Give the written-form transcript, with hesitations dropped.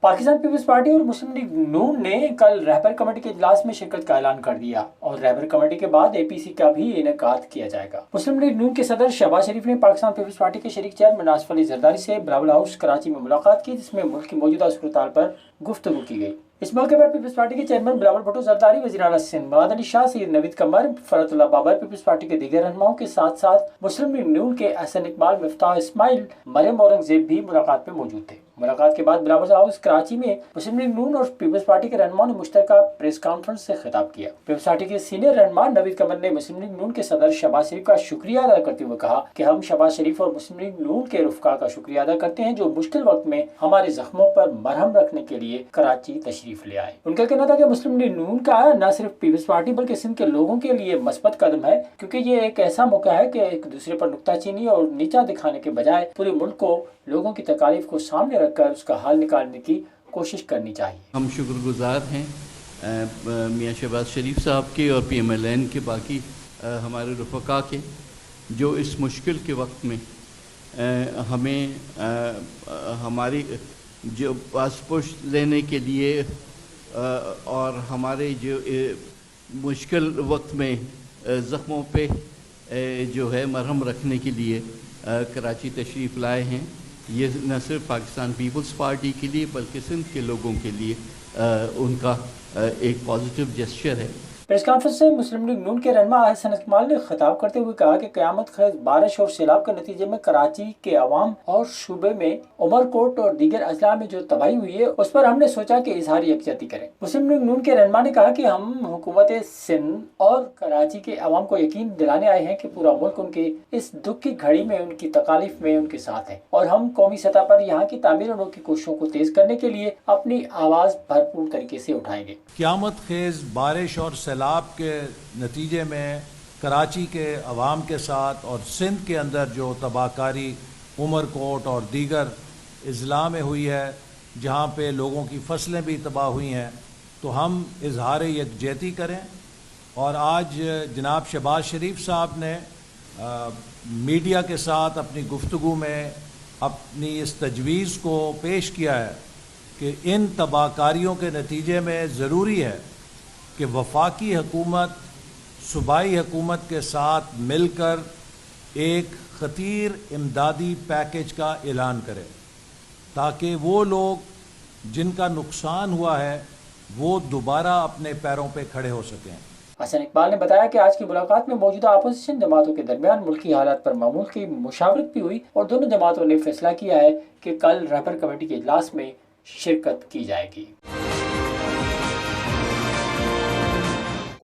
Pakistan peoples party और मुस्लिम league नून ने कल रहबर कमेटी के इजलास में शिरकत का ऐलान कर दिया और रहबर कमेटी के बाद एपीसी का भी इनेकाद किया जाएगा। मुस्लिम लीग नून के सदर शहबाज शरीफ ने पाकिस्तान पीपल्स पार्टी के शरीक चेयरमैन आसिफ अली जरदारी से बिलावल हाउस कराची में मुलाकात की, जिसमें मुल्क की मौजूदा सूरत-ए-हाल पर गुफ्तगू की गई। इस मौके पर पीपल्स पार्टी के चेयरमैन बिलावल भुट्टो जरदारी, वज़ीर आला सिंध मुराद अली शाह, सैयद नवीद कमर, फरतुल्लाह बाबर, पीपल्स पार्टी के दीगर रहनुमाओं के साथ साथ मुस्लिम लीग नून के एहसन इकबाल, मिफ्ताह इस्माइल, मरियम औरंगजेब भी मुलाकात में मौजूद थे। मुलाकात के बाद बिलावल हाउस कराची में मुस्लिम लीग नून और पीपल्स पार्टी के रहनुमाओं ने मुश्तरका प्रेस कॉन्फ्रेंस से खिताब किया। पीपल्स पार्टी के सीनियर रहनुमा नवीद कमर ने मुस्लिम लीग नून के सदर शहबाज शरीफ का शुक्रिया अदा करते हुए कहा कि हम शहबाज शरीफ और मुस्लिम लीग नून के रुफका का शुक्रिया अदा करते हैं जो मुश्किल वक्त में हमारे जख्मों पर मरहम रखने के लिए कराची तशरीफ ले आए। उनका कहना था कि मुस्लिम लीग नून का न सिर्फ पीपल्स पार्टी बल्कि सिंध के लोगों के लिए मस्बत कदम है, क्योंकि ये एक ऐसा मौका है कि एक दूसरे पर नुक्ताचीनी और नीचा दिखाने के बजाय पूरे मुल्क को लोगों की तकालीफ को सामने रखकर उसका हल निकालने की कोशिश करनी चाहिए। हम शुक्रगुजार हैं मियाँ शहबाज शरीफ साहब के और PMLN के बाकी हमारे रफ़का के, जो इस मुश्किल के वक्त में हमें हमारी जो पासपोर्ट लेने के लिए और हमारे जो मुश्किल वक्त में ज़ख्मों पे जो है मरहम रखने के लिए कराची तशरीफ़ लाए हैं। ये न सिर्फ पाकिस्तान पीपल्स पार्टी के लिए बल्कि सिंध के लोगों के लिए उनका एक पॉजिटिव जेस्चर है। प्रेस कॉन्फ्रेंस से मुस्लिम लीग नून के रहनुमा एहसन इकबाल ने खिताब करते हुए कहा कि क़यामत खेज बारिश और सैलाब के नतीजे में कराची के अवाम और सूबे में उमरकोट और दीगर अजला में जो तबाही हुई है उस पर हमने सोचा कि इजहार यकजहती करें। मुस्लिम लीग नून के रहनुमा ने कहा कि हम हुकूमत सिंध और कराची के अवाम को यकीन दिलाने आए हैं कि पूरा मुल्क उनके इस दुख की घड़ी में उनकी तकालीफ में उनके साथ है और हम कौमी सतह पर यहाँ की तामीर और उनकी कोशिशों को तेज करने के लिए अपनी आवाज़ भरपूर तरीके से उठाएंगे। क़यामत खेज बारिश और सैलाब के नतीजे में कराची के अवाम के साथ और सिंध के अंदर जो तबाहकारी उमरकोट और दीगर अजला में हुई है, जहाँ पे लोगों की फसलें भी तबाह हुई हैं, तो हम इजहार यकजहती करें। और आज जनाब शहबाज शरीफ साहब ने मीडिया के साथ अपनी गुफ्तगू में अपनी इस तजवीज़ को पेश किया है कि इन तबाहकारियों के नतीजे में ज़रूरी है कि वफाकी हुकूमत सूबाई हुकूमत के साथ मिलकर एक ख़तीर इमदादी पैकेज का ऐलान करे, ताकि वो लोग जिनका नुकसान हुआ है वो दोबारा अपने पैरों पे खड़े हो सकें। एहसन इकबाल ने बताया कि आज की मुलाकात में मौजूदा अपोजिशन जमातों के दरमियान मुल्की हालात पर मामूल की मुशावरत भी हुई और दोनों जमातों ने फैसला किया है कि कल रहबर कमेटी के इजलास में शिरकत की जाएगी।